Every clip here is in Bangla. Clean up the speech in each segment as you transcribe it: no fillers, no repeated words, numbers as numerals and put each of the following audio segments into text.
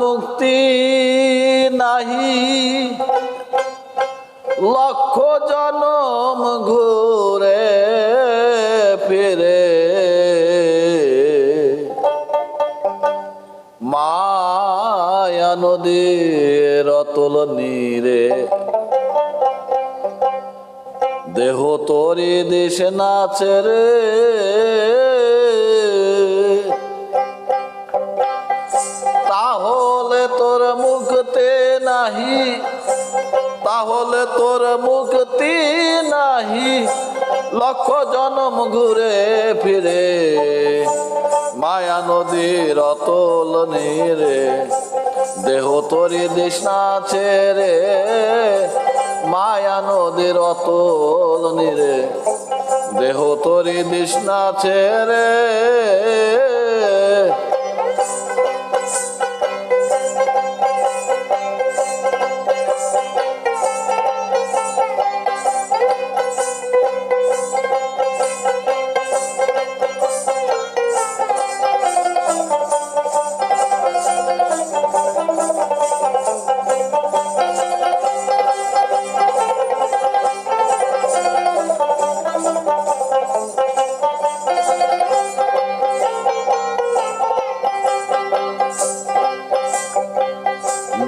মুক্তি নাহি, লক্ষ জনম ঘুরে ফিরে মায়া নদীর অতল নীরে। দেহ তোরি দেশ নাচে রে, তাহলে তোর মুক্তি নাহি, তাহলে তোর মুক্তি নাহি, লক্ষ জনম ঘুরে ফিরে মায়া নদীর অতল নীরে। দেহ তোরি দেশ নাচে রে, মায়া নদীর অতল নীরে। দেহ তোরি দেশ নাচে রে।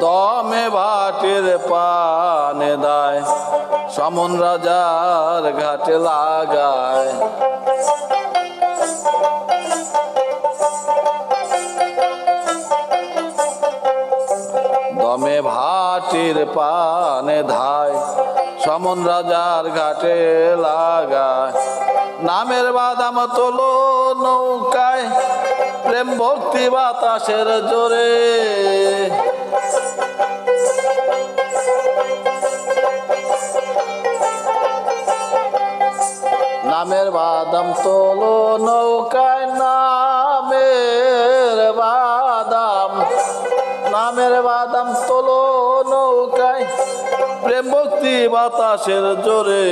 দমে ভাটির পানে দায়, সমন রাজার ঘাটে লাগায়। দমে ভাটির পানে ধায়, সমন রাজার ঘাটে লাগায়। নামের বাদাম তোলো নৌকায়, প্রেম ভক্তি বাতাসের জোরে। নামের বাদাম তোলো নৌকায়, নামের বাদাম, নামের বাদাম তোলো নৌকায়, প্রেম ভক্তি বাতাসের জোরে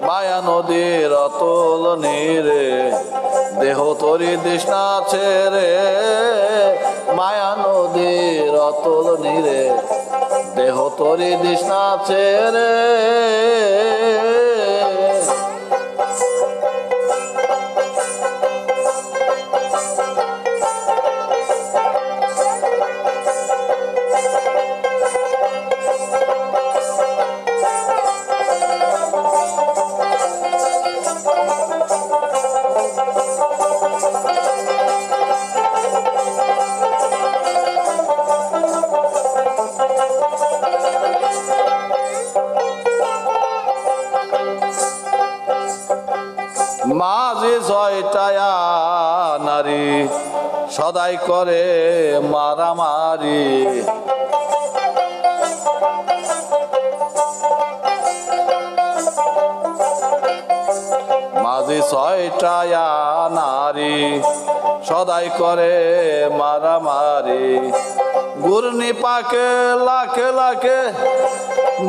মায়া নদীর অতল নীরে। দেহ তোরি দেশ নাচে রে, মায়া নদীর অতল নীরে। দেহ তোরি দেশ নাচে রে। মাঝে ছয়টায়া নারী সদাই করে মারামারি। মাঝে ছয়টায়া নারী সদাই করে মারামারি। ঘূর্ণি পাকে লাখে লাখে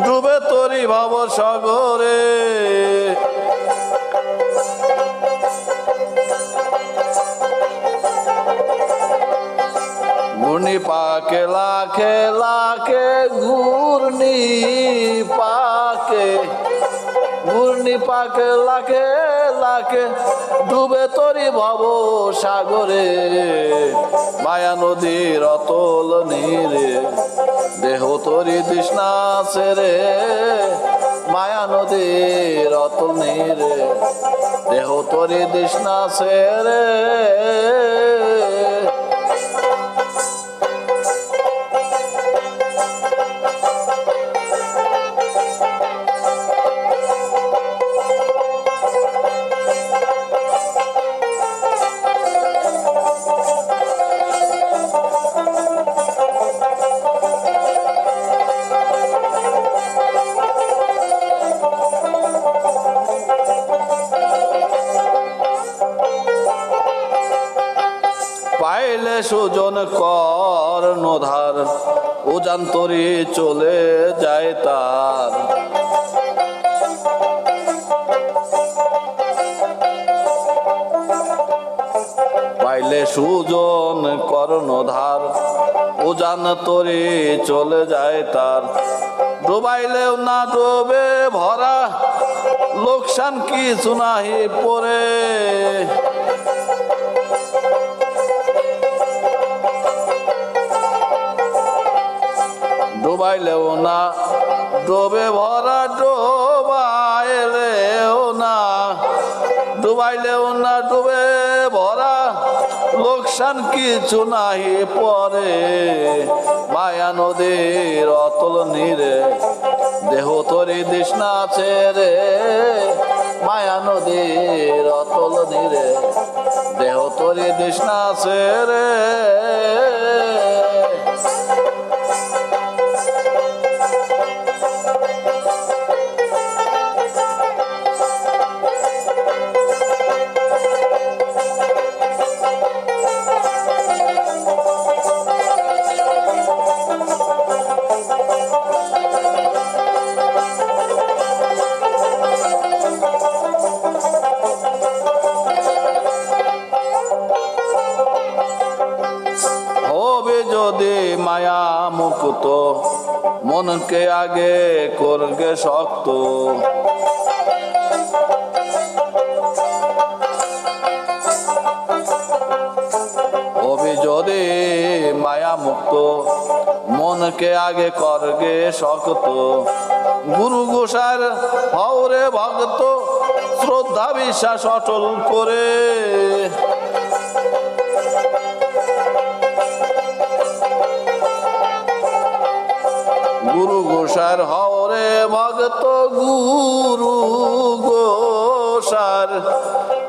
ডুবে তরি ভব সাগরে। ঘূর্ণি পাকে লাখে লাখে, ঘূর্ণি পাকে, ঘূর্ণি পাকে লাখে লাখে ডুবে তরি ভব সাগরে। মায়া নদীর অতল নীরে, দেহ তরি তৃষ্ণা ছেড়ে। মায়া নদীর অতল নীরে, দেহ তরি তৃষ্ণা ছেড়ে। পাইলে সুজন কর্ণধার, উজান্তরে চলে যায় তার। পাইলে সুজন কর্ণধার উজান তরি চলে যায় তার ডুবাইলেও না ডুবে ভরা লোকসান কিছু নাহি পরে ডুবাইলেও না ডোবে ভরা ডোবাইলেও না ডুবে ভরা লোকসান কিছু নাহি পরে মায়া নদীর অতল নীরে দেহ তরি তৃষ্ণা আছে রে মায়া নদীর অতল নীরে দেহ তরি তৃষ্ণা আছে রে যদি মায়া মুক্ত মনকে আগে করবে শক্ত যদি মায়া মুক্ত মনকে আগে করবে শক্ত গুরু গোসার হওরে ভক্ত শ্রদ্ধা বিশ্বাস অটল করে গুরু গোসার হওরে ভক্ত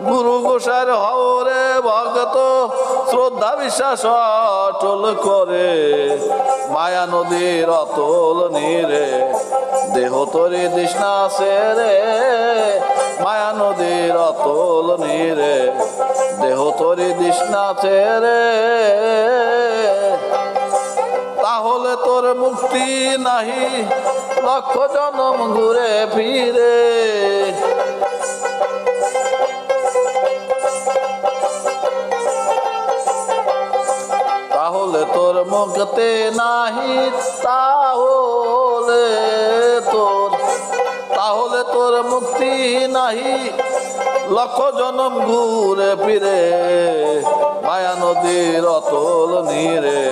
গুরু গোসার হওরে ভক্ত শ্রদ্ধা বিশ্বাস অটল করে মায়া নদীর অতল নীরে দেহ তরি তৃষ্ণা আছে রে মায়া নদীর অতল নীরে দেহ তরি তৃষ্ণা আছে রে তাহলে তোর মুক্তি নাহি লক্ষ জনম ঘুরে ফিরে তাহলে তোর মুক্তি নাহি তাহলে তোর মুক্তি নাহি লক্ষ জনম ঘুরে ফিরে মায়া নদীর অতল নীরে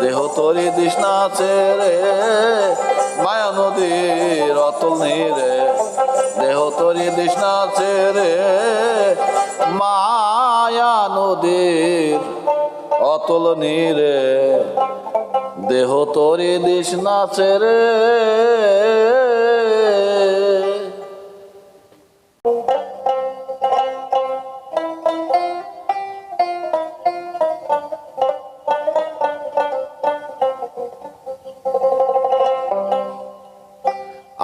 দেহ তরি তৃষ্ণা আছে রে মায়া নদীর অতল নীরে দেহ তরি তৃষ্ণা আছে রে মায়া নদীর অতল নীরে দেহ তরি তৃষ্ণা আছে রে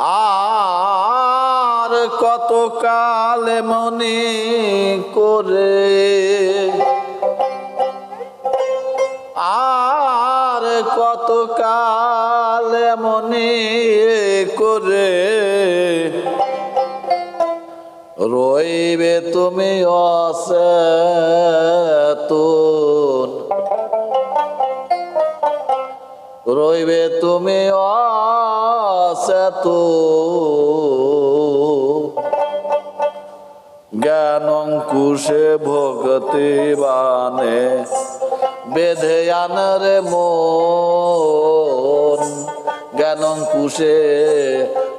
আর কত কালে মনে করে আর কত কালে মনে করে রইবে তুমি অচেতন রইবে তুমি অচেতন জ্ঞান অঙ্কুশে ভক্তি বানে বেঁধে আনরে মন জ্ঞান অঙ্কুশে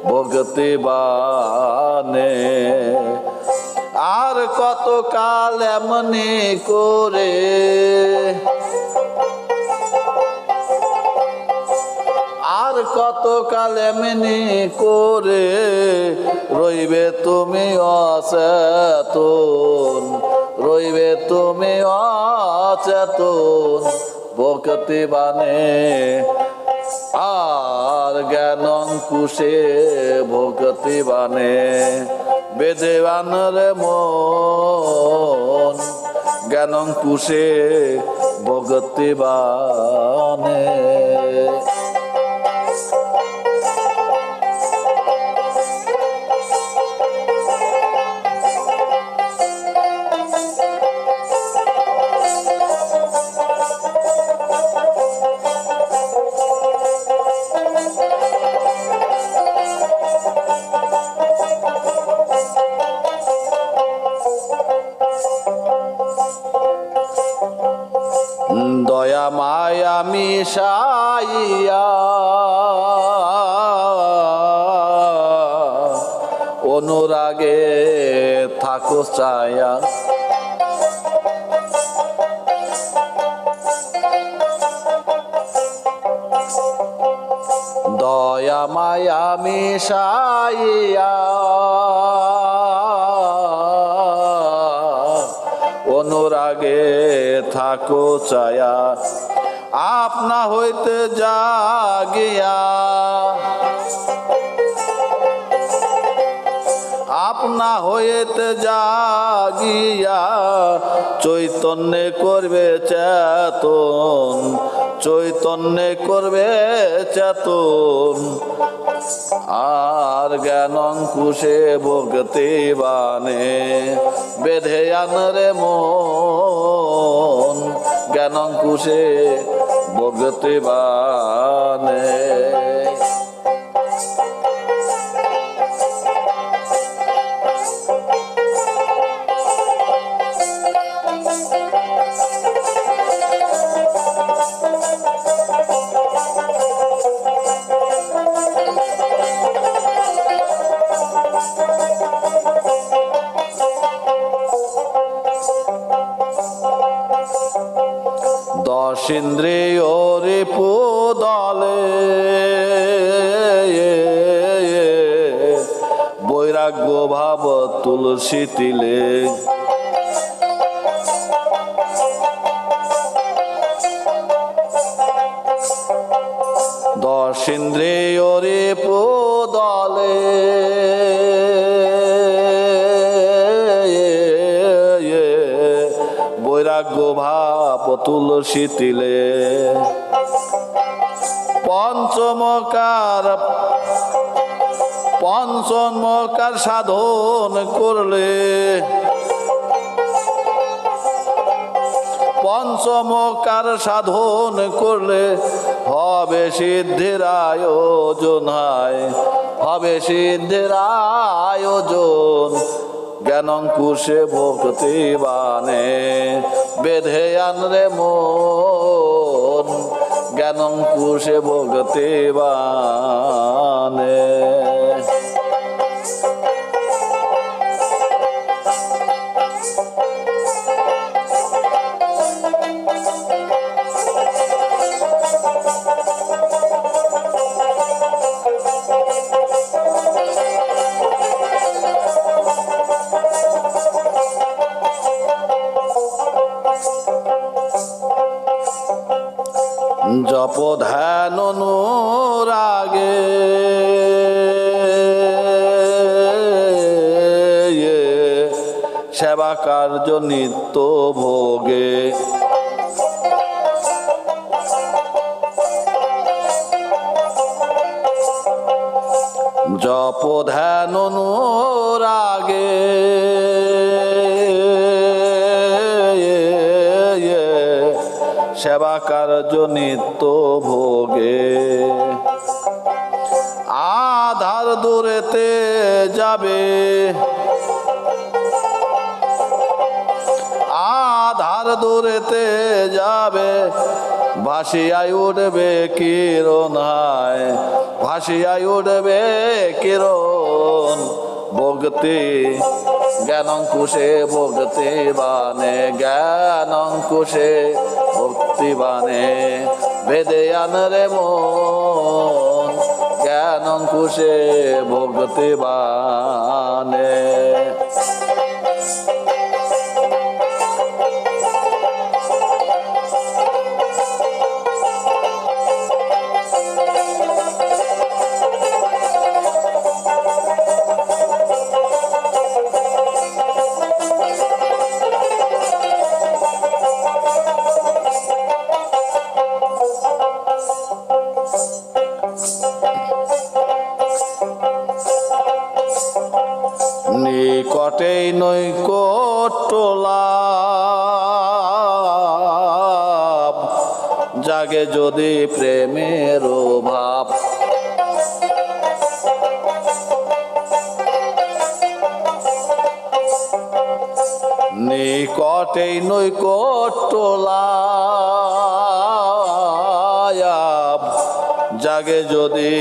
ভক্তি বানে আর কত কাল এমনি করে আর কত কাল এমনি করে রইবে তুমি অচেতন রইবে তুমি অচেতন ভক্তি বানে আর জ্ঞান অঙ্কুশে ভক্তি বানে বেদে বানরে মন জ্ঞান অঙ্কুশে ভক্তি বানে মায়া মিশাইয়া অনুরাগে থাকো চায়া দয়া মায়া মিশাইয়া অনুরাগে থাকো চায়া আপনা হইতে জাগিয়া আপনা হইতে জাগিয়া চৈতন্যে করবে চেতন চৈতন্যে করবে চেতন আর জ্ঞান অঙ্কুশে ভক্তি বানে বেঁধে আনরে মন জ্ঞান অঙ্কুশে ভক্তি বানে দশ ইন্দ্রিয় রিপু দলে বৈরাগ্য ভাব তুলসী তিলে দশ ইন্দ্রিয় রিপু দলে বৈরাগ্য ভাব তুলসী তিলে পঞ্চমকার সাধন করলে পঞ্চমকার সাধন করলে হবে সিদ্ধির আয়োজন হবে সিদ্ধির আয়োজন জ্ঞান অঙ্কুশে ভক্তি বানে বেঁধে আনরে মন জ্ঞান অঙ্কুশে ভক্তি বানে জপ ধ্যান অনুরাগে সেবা কার্য নিত্য ভোগে জপ ধ্যান অনুরাগে সেবা কার্য নিত্য ভোগে আধার দূরেতে যাবে আধার দূরেতে যাবে ভাসিয়ায় উঠবে কিরণ ভাসিয়ায় উঠবে কিরণ ভক্তি জ্ঞান অঙ্কুশে ভক্তি বানে জ্ঞান অঙ্কুশে ভক্তি বানে বেদে আনরে মন জ্ঞান অঙ্কুশে ভক্তি বানে নিকটেই নৈকট্য লাভ জাগে যদি প্রেমের ভাব নিকটেই নৈকট্য লাভ জাগে যদি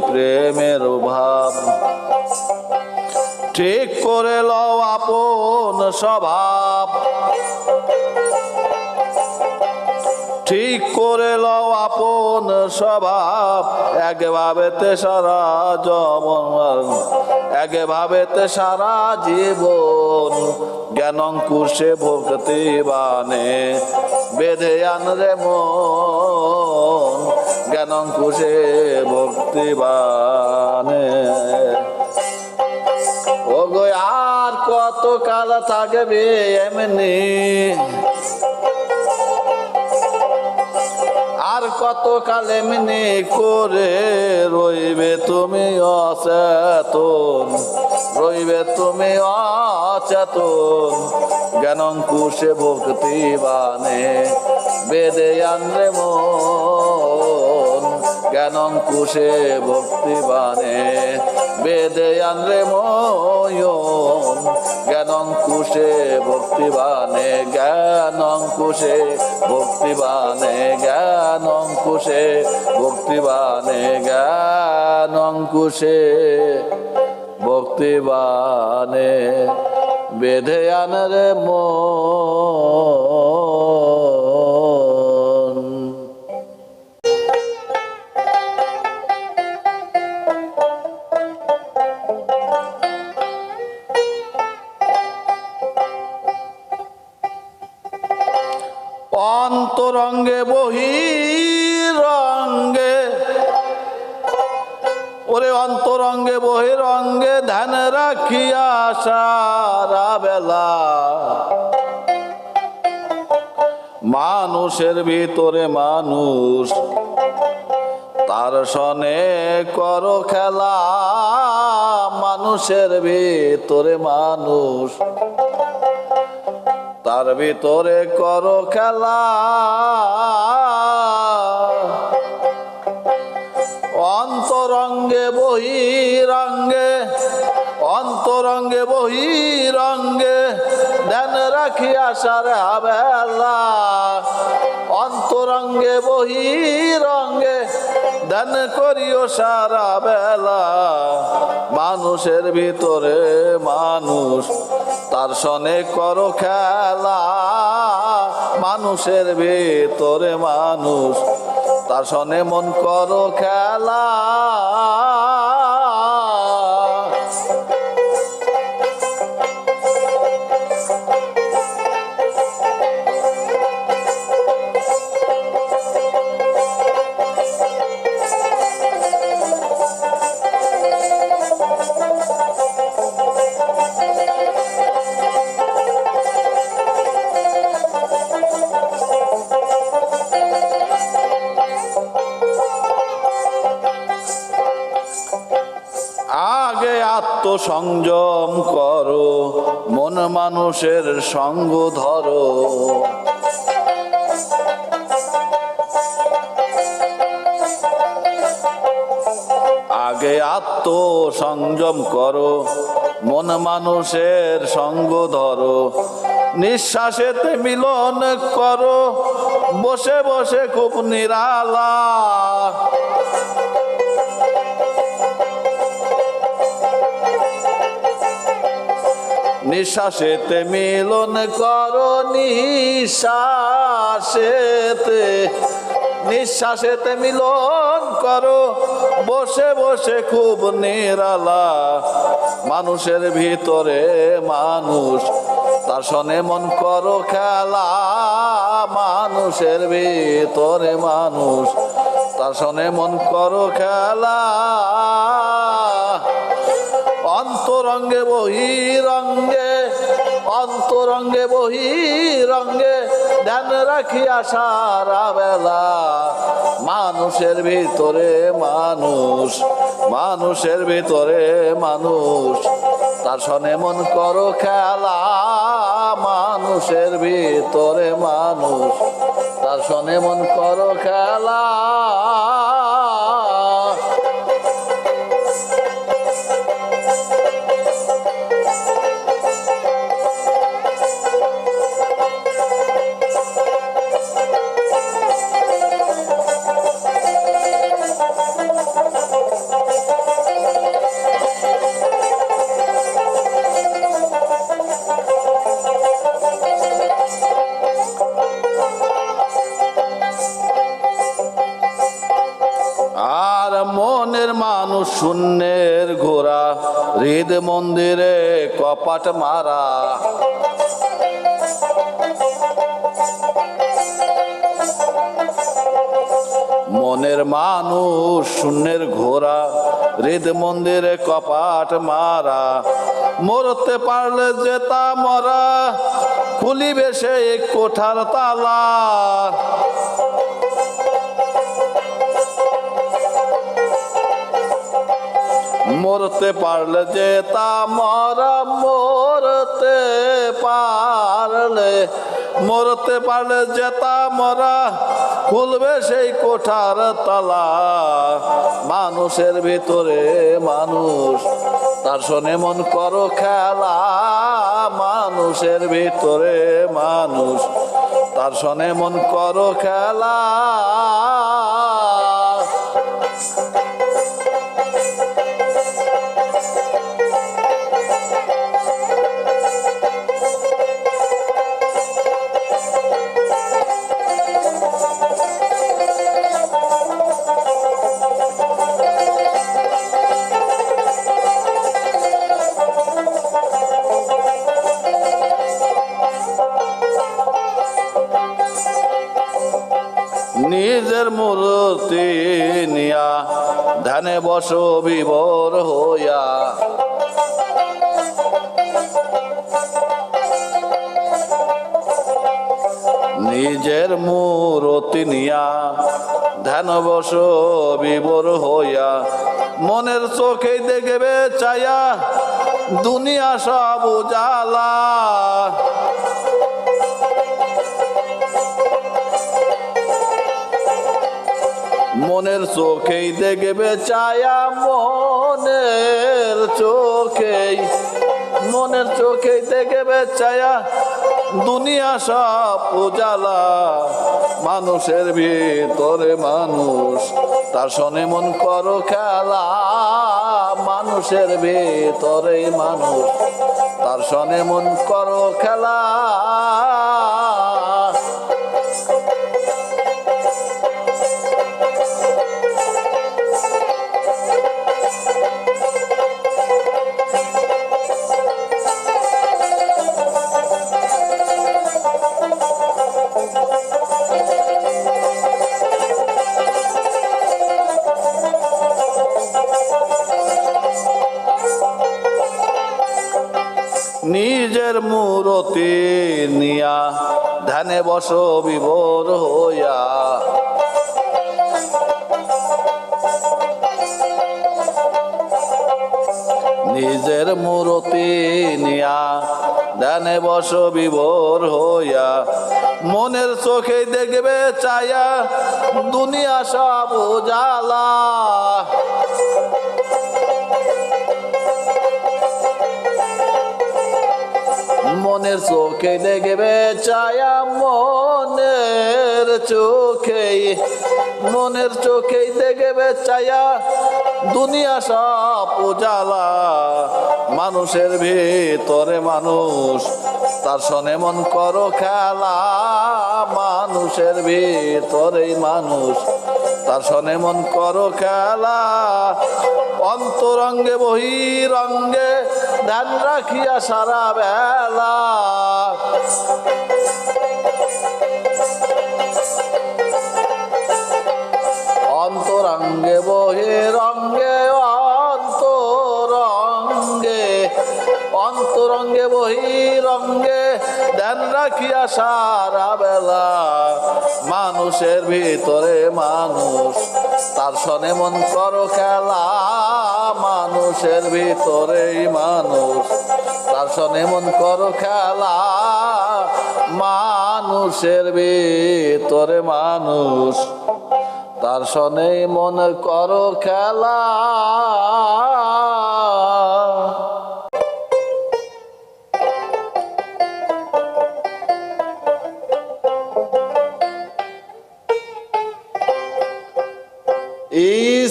প্রেমের ভাব, ঠিক করে লও আপন স্বভাব, ঠিক করে লও আপন স্বভাব, একভাবেতে সারা জীবন, একভাবেতে সারা জীবন, জ্ঞানঙ্কুশে ভক্তি বানে বেঁধে আনরে মন, জ্ঞানঙ্কুশে ভক্তি বানে। ও গো আর কত কাল থাকবে এমনি, আর কত কাল এমনি করে রইবে তুমি অচেতন, রইবে তুমি অচেতন, জ্ঞানঙ্কুশে ভক্তি বানে বেদে আনরে মন, জ্ঞানঙ্কুশে ভক্তি বানে বেদে আনরে ময়ন, জ্ঞানঙ্কুশে ভক্তি বানে, জ্ঞানঙ্কুশে ভক্তি বানে, জ্ঞানঙ্কুশে ভক্তি বানে, জ্ঞানঙ্কুশে ভক্তি বানে বেঁধে আনরে মন। অন্তরঙ্গে বহিরঙ্গে, ওরে অন্তরঙ্গে বহিরঙ্গে ধ্যান রাখিয়া সারা বেলা, মানুষের ভিতরে মানুষ তার সনে করো খেলা, মানুষের ভিতরে মানুষ তার ভিতরে করো খেলা, অন্তরঙ্গে বহিরঙ্গে, অন্তরঙ্গে বহিরঙ্গে ধ্যান রাখিয়া সারা বেলা, অন্তরঙ্গে বহিরঙ্গে ধ্যান করিও সারা বেলা, মানুষের ভিতরে মানুষ তার সনে করো খেলা, মানুষের ভিতরে মানুষ তার সনে মন করো খেলা। আগে আত্মসংযম করো, মন মানুষের সঙ্গ ধরো, আগে আত্মসংযম করো, মন মানুষের সঙ্গ ধরো, নিঃশ্বাসেতে মিলন করো, বসে বসে খুব নিরালা, নিঃশ্বাসেতে মিলন করো, নিঃশ্বাসেতে, নিঃশ্বাসেতে মিলন করো, বসে বসে খুব নিরালা, মানুষের ভিতরে মানুষ তার সনে মন করো খেলা, মানুষের ভিতরে মানুষ তার সনে মন করো খেলা, অন্তরঙ্গে বহিরঙ্গে, অন্তরঙ্গে বহিরঙ্গে ধ্যান রাখিয়া সারা বেলা, মানুষের ভিতরে মানুষ, মানুষের ভিতরে মানুষ তার সনে মন করো খেলা, মানুষের ভিতরে মানুষ তার সনে মন করো খেলা। শূন্যের ঘোড়া হৃদ মন্দিরে কপাট মারা। মনের মানুষ শূন্যের ঘোড়া হৃদ মন্দিরে কপাট মারা। মরতে পারলে যেতা মরা খুলিবে সেই কোঠার তালা। মরতে পারলে যেতা মরা, মরতে পারলে যেতা মরা খুলবে সেই কোঠার তালা। মানুষের ভিতরে মানুষ তার সনে মন করো খেলা। মানুষের ভিতরে মানুষ তার সনে মন করো খেলা। নিজের মূর্তি নিয়া ধ্যানে বসো বিভোর হইয়া। নিজের মূর্তি নিয়া ধ্যান বসো বিভোর হইয়া। মনের চোখে দেখবে চায়া দুনিয়া সব উজালা। মনের চোখেই দেখবে চায়া, মনের চোখেই দেখবে চায়া দুনিয়া সব উজালা। মানুষের ভিতরে মানুষ তার সনে মন করো খেলা। মানুষের ভিতরে মানুষ তার সনে মন করো খেলা। নিজের মূরতি নিয়া ধ্যানে বসো বিভোর হইয়া। নিজের মূরতি নিয়া ধ্যানে বসো বিভোর হইয়া। মনের চোখে দেখবে চায়া দুনিয়া সব উজালা। মনের চোখে দেখবে চায়া, মনের চোখেই দেখবে চায়া দুনিয়া সব উজালা। মানুষের ভিতরে মানুষ তার সনে মন করো খেলা। মানুষের ভিতরে মানুষ তার সনে মন করো খেলা। অন্তরঙ্গে বহিরঙ্গে ধ্যান রাখিয়া সারা বেলা। অন্তরঙ্গে বহিরঙ্গে অন্তরঙ্গে বহিরঙ্গে ধ্যান রাখিয়া সারা বেলা। মানুষের ভিতরে মানুষ তার সনে মন করো খেলা। মানুষের ভিতরে মানুষ তার সনে মন করো খেলা। মানুষের ভিতরে মানুষ তার সনে মন করো খেলা।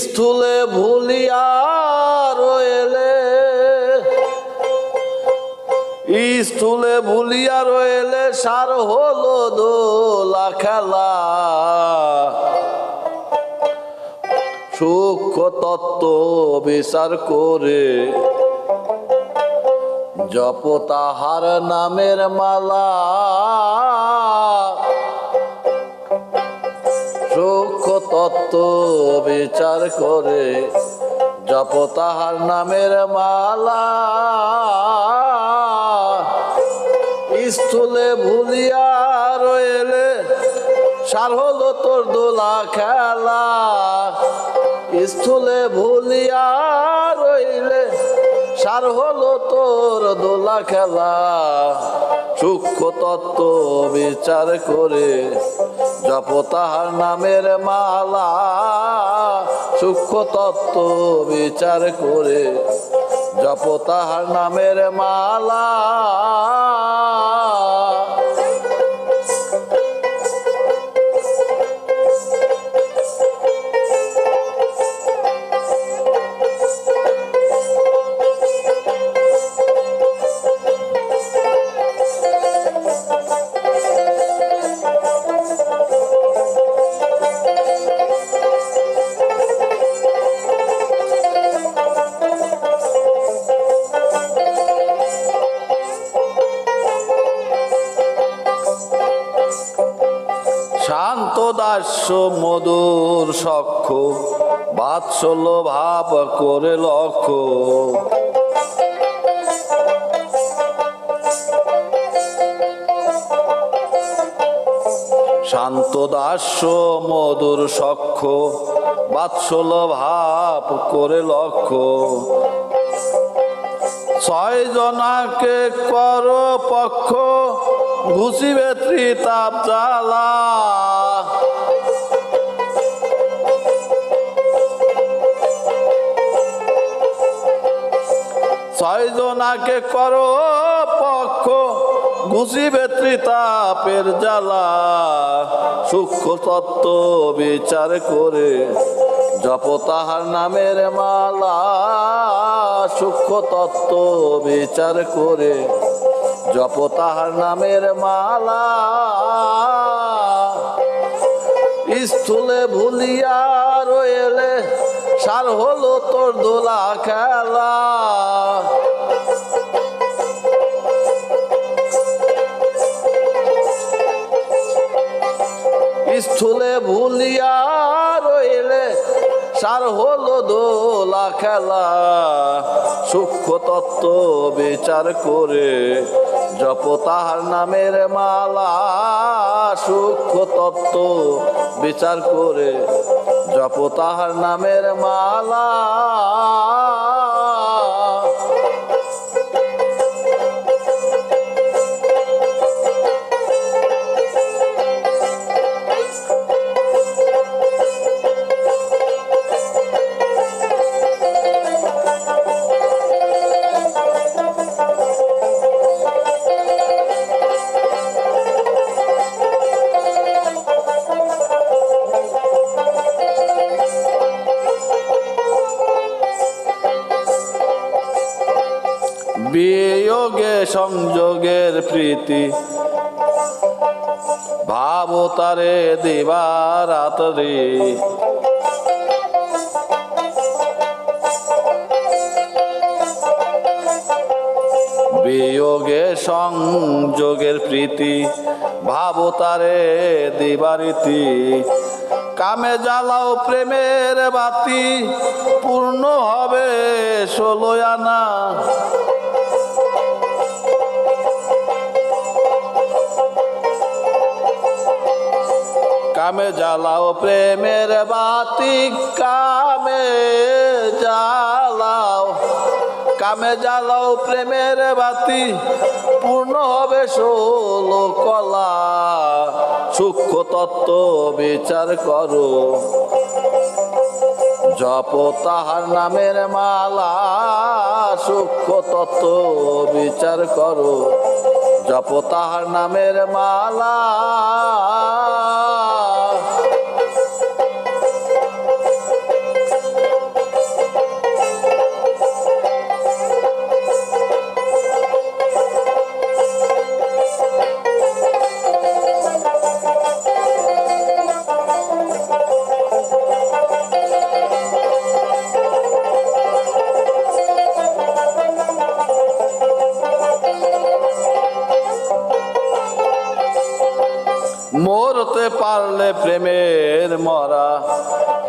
স্থূলে ভুলিয়া রইলে, স্থূলে ভুলিয়া রইলে সার হলো দোলা খেলা। সূক্ষ্ম তত্ত্ব বিচার করে জপ তাহার নামের মালা। সূক্ষ্ম তত্ত্ব বিচার করে জপ তাহার নামের মালা। স্থূলে ভুলিয়া রইলে সার হলো তোর দোলা খেলা। স্থূলে ভুলিয়া রইলে সার হলো তোর দোলা খেলা। সূক্ষ্ম তত্ত্ব বিচার করে জপ তাহার নামের মালা। সূক্ষ্ম তত্ত্ব বিচার করে জপ তাহার নামের মালা। শান্ত দাস্য মধুর সখ্য বাৎসল্য ভাব করে লক্ষ্য। শান্ত দাস্য মধুর সখ্য বাৎসল্য ভাব করে লক্ষ্য। ছয় জনাকে কর পক্ষ ঘুষিবে ত্রিতাপ জ্বালা। ছয় জনাকে কর পক্ষ ঘুষিবে ত্রিতাপের জ্বালা। সূক্ষ্ম তত্ত্ব বিচার করে জপ তাহার নামের মালা। সূক্ষ্ম তত্ত্ব বিচার করে জপ তাহার নামের মালা। স্থূলে ভুলিয়া রইলে সার হলো তোর দোলা খেলা। স্থূলে ভুলিয়া রইলে সার হলো দোলা খেলা। সূক্ষ্ম তত্ত্ব বিচার করে জপ তাহার নামের মালা। সূক্ষ্ম তত্ত্ব বিচার করে জপ তাহার নামের মালা। বিয়োগে সংযোগের প্রীতি ভাব তারে দিবারাত্রি। বিয়োগে সংযোগের প্রীতি ভাব তারে দিবারীতি। কামে জ্বালাও প্রেমের বাতি পূর্ণ হবে 16 আনা। কামে জ্বালাও প্রেমের বাতি কামে জ্বালাও। কামে জ্বালাও প্রেমের বাতি পূর্ণ হবে 16 কলা। সূক্ষ্ম তত্ত্ব বিচার করো জপ তাহার নামের মালা। সূক্ষ্ম তত্ত্ব বিচার করো জপ তাহার নামের মালা। মরতে পারলে প্রেমের মরা,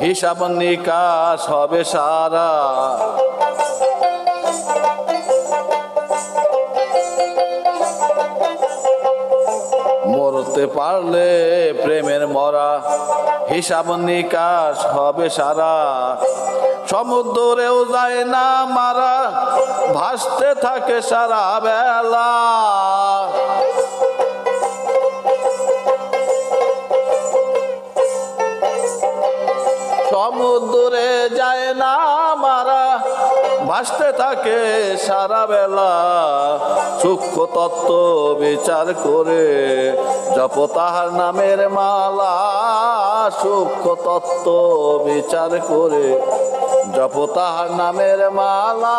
হিসাব নিকাশ হবে সারা। মরতে পারলে প্রেমের মরা, হিসাব নিকাশ হবে সারা। সমুদ্রেও যায় না মারা, ভাসতে থাকে সারা বেলা। সমুদ্রে যায় না মারা, ভাসতে থাকে সারা বেলা। সূক্ষ্ম তত্ত্ব বিচার করে জপ তাহার নামের মালা। সূক্ষ্ম তত্ত্ব বিচার করে জপ তাহার নামের মালা।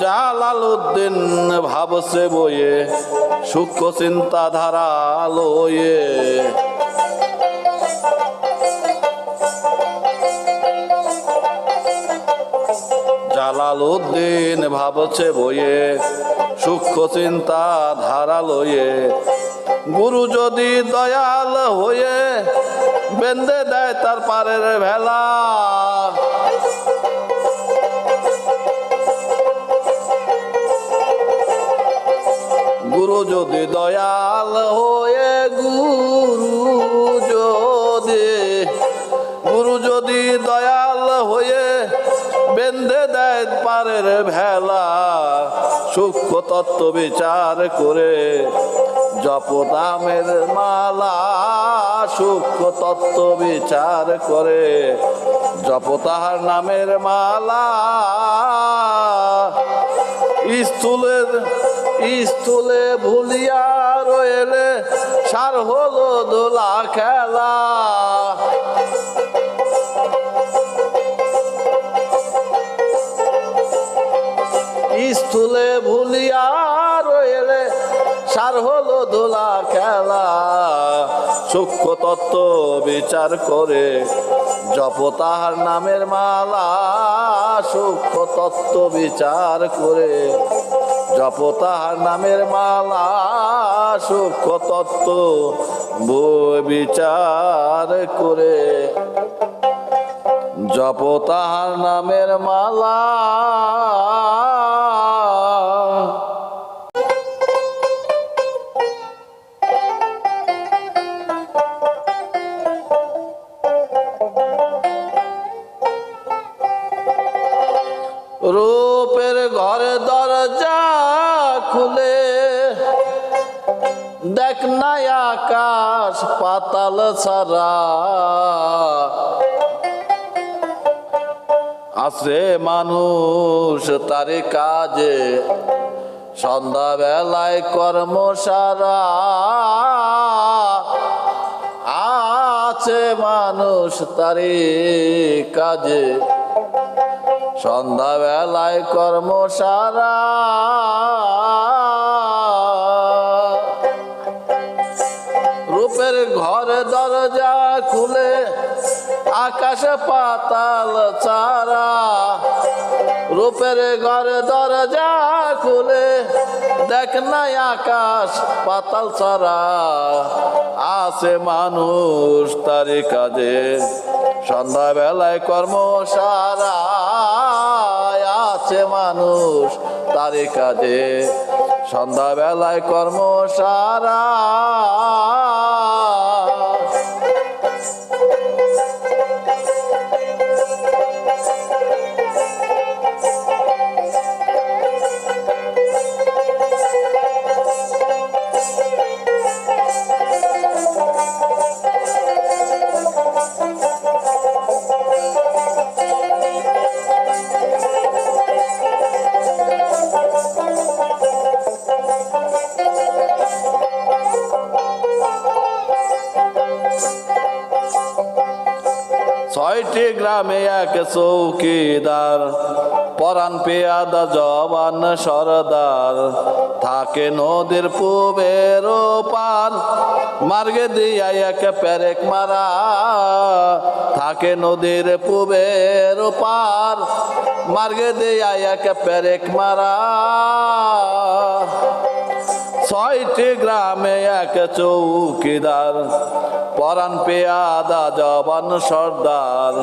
জালালউদ্দিন ভাবছে বইয়ে, সূক্ষ্ম চিন্তাধারা লয়ে। জালালউদ্দিন ভাবছে বইয়ে, সূক্ষ্ম চিন্তাধারা লয়ে। গুরু যদি দয়াল হয়ে বেঁধে দেয় তার পারের ভেলা। গুরু যদি দয়াল হয়ে, গুরু যদি দয়াল হয়ে বেঁধে দেয় পারের ভেলা। সূক্ষ্ম তত্ত্ব বিচার করে জপ নামের মালা। সূক্ষ্ম তত্ত্ব বিচার করে জপ তাহার নামের মালা। স্থূলে ভুলিয়া রয়েলে সার হলো দোলা খেলা। স্থূলে ভুলিয়া রয়েলে সার হলো দোলা খেলা। সূক্ষ্ম তত্ত্ব বিচার করে জপ তাহার নামের মালা। সূক্ষ্ম তত্ত্ব বিচার করে জপ তাহার নামের মালা। সূক্ষ্ম তত্ত্ব বিচার করে জপ তাহার নামের মালা। রূপের ঘরে দরজা খুলে দেখ না আকাশ পাতাল ছাড়া। আছে মানুষ তারে কাজে সন্ধ্যা বেলায় কর্ম সারা। আছে মানুষ তারে কাজে সন্ধ্যা বেলায় কর্ম সারা। রূপের ঘরে দরজা খুলে আকাশ পাতাল ছাড়া। রূপের ঘরে দরজা খুলে দেখ না আকাশ পাতাল ছাড়া। আছে মানুষ তারি কাজে সন্ধ্যা বেলায় কর্ম সারা। আছে মানুষ তারি কাজে সন্ধ্যা বেলায় কর্ম সারা। ছয়টি গ্রামে এক চৌকিদার, পরাণ পেয়াদা জবান সরদার, থাকে নদীর পূবের পার, মার্গে দিয়া এক পেরেক মারা, থাকে নদীর পূবের পার, মার্গে দিয়া এক পেরেক মারা। ছয়টি গ্রামে এক চৌকিদার, পরাণ পেয়াদা জবান সর্দার,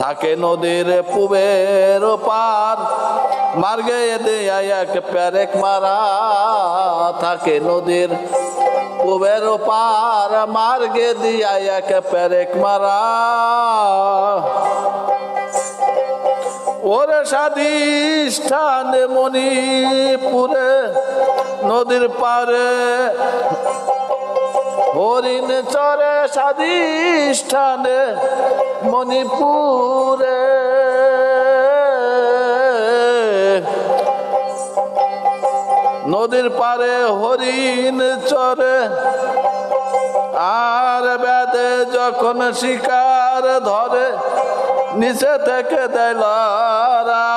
থাকে নদীর পূবের পার, মার্গে দেয়া এক পেরেক মারা, থাকে নদীর পূবের পার, মার্গে দিয়া এক পেরেক মারা। ওরে স্বাধিষ্ঠানে মণিপুরে নদীর পারে, হরিণ চরে স্বাধিষ্ঠানে মণিপুরে, নদীর পারে হরিণ চরে। আর বেদে যখন শিকার ধরে, নিচে থেকে দেয় লড়া,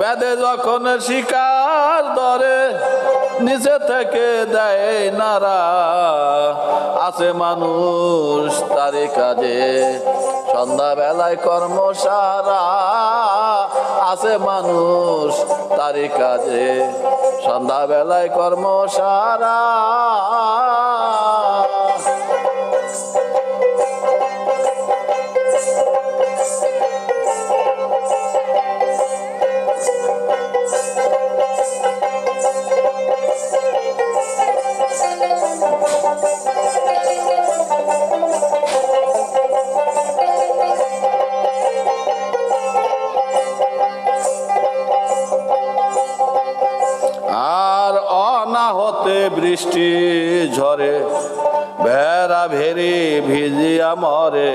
বেদে যখন শিকার ধরে, নিচে থেকে দেয় নারা। আছে মানুষ তারি কাজে, সন্ধ্যা বেলায় কর্মসারা, আছে মানুষ তারি কাজে, সন্ধ্যা বেলায় কর্মসারা। আর অনাহতে বৃষ্টি ঝরে, ভেড়া ভেরি ভিজিয়া মরে,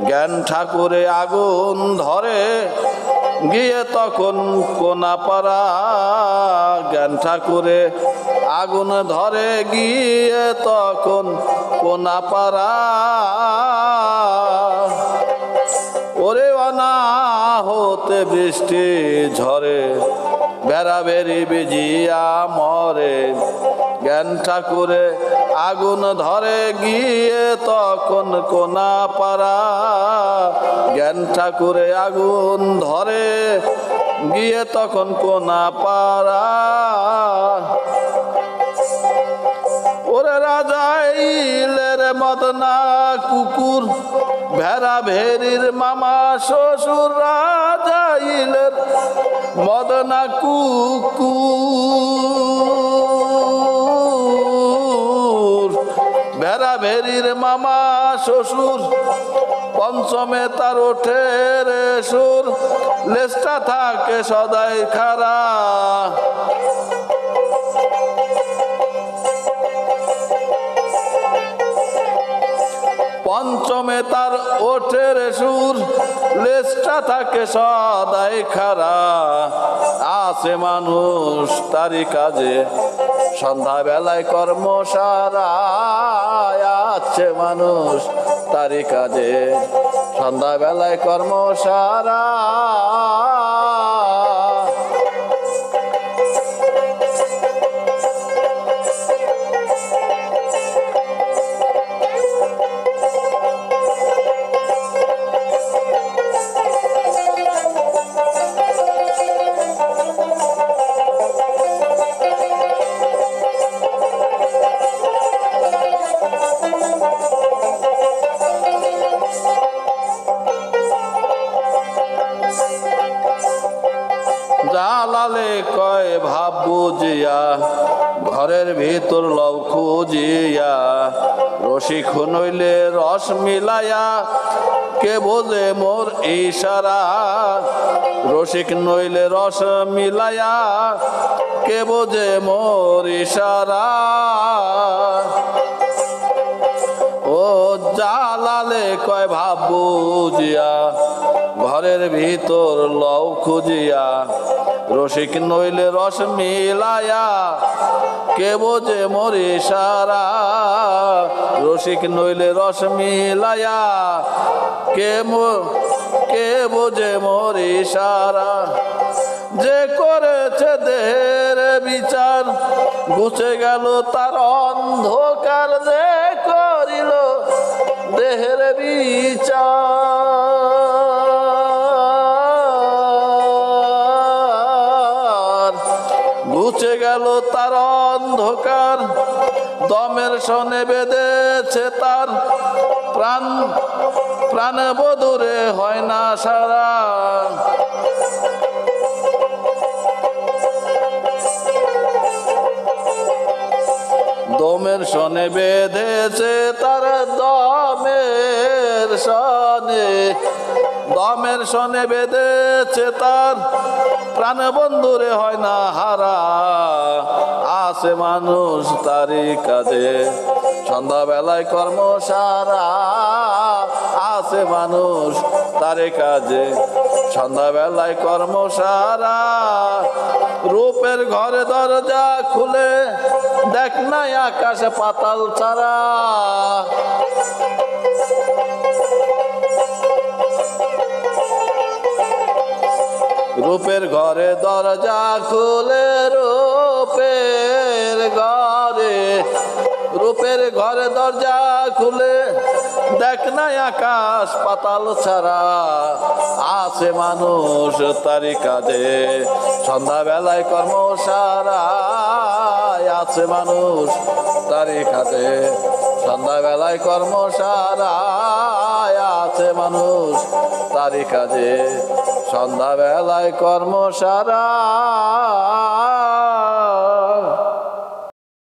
জ্ঞান ঠাকুরে আগুন ধরে, গিয়ে তখন কোনাপাড়া। জ্ঞান ঠাকুরে আগুন ধরে, গিয়ে তখন কোনাপাড়া। ওরে অনাহতে বৃষ্টি ঝরে, বেড়া বেরি ভিজিয়া মরে, জ্ঞান ঠাকুরে আগুন ধরে, গিয়ে তখন কোনাপাড়া। জ্ঞান ঠাকুরে আগুন ধরে, গিয়ে তখন কোনাপাড়া। ওরে রাজাইলের মদনা কুকুর, ভেড়া ভেরির মামা শ্বশুর, রাজাইলের মদনা কুকুর, ভেড়া ভেরির মামা শ্বশুর। পঞ্চমে তার ওঠে রে সুর, লেজটা থাকে সদাই খাড়া। পঞ্চমে তার ওঠে রে সুর, লেজটা থাকে সদাই খাড়া। আছে মানুষ তারি কাজে, সন্ধ্যা বেলায় কর্মসারা। আছে মানুষ তারি কাজে, সন্ধ্যা বেলায় কর্মসারা। জালালে কয় ভাব বুঝিয়া, ঘরের ভিতর লও খুঁজিয়া, রসিক নইলে রস মিলাইয়া, কে বোঝে মোর ইশারা। রসিক নইলে রস মিলাইয়া, কে বোঝে মোর ইশারা। ও জালালে কয় ভাব বুঝিয়া, ঘরের ভিতর লও খুঁজিয়া, রসিক নইলে রস মিলায়া কে বোঝে মোর ইশারা রসিক নইলে রস মিলায়া কে বোঝে মোর ইশারা যে করেছে দেহের বিচার গুছে গেল তার অন্ধকার যে করিল দেহের বিচার গুছে গেল তার অন্ধকার দমের সনে বেঁধেছে তার প্রাণ বধুরে হয় না সারা দমের সনে বেঁধেছে তার দমের সনে বেঁধেছে তার প্রাণ বন্ধুরে হয় না হারা আছে মানুষ তারই কাজে সন্ধ্যাবেলায় কর্ম সারা আছে মানুষ তারই কাজে সন্ধ্যাবেলায় কর্ম সারা রূপের ঘরে দরজা খুলে দেখ নাই আকাশে পাতাল ছাড়া রূপের ঘরে দরজা খুলে রূপের ঘরে দরজা খুলে দেখ নাই আকাশ পাতাল ছাড়া আছে মানুষ তারই কাজে সন্ধ্যাবেলায় কর্ম সারা আছে মানুষ তারই কাজে সন্ধ্যাবেলায় কর্ম সারা আছে মানুষ তারই কাজে সন্ধ্যাবেলায় কর্ম সারা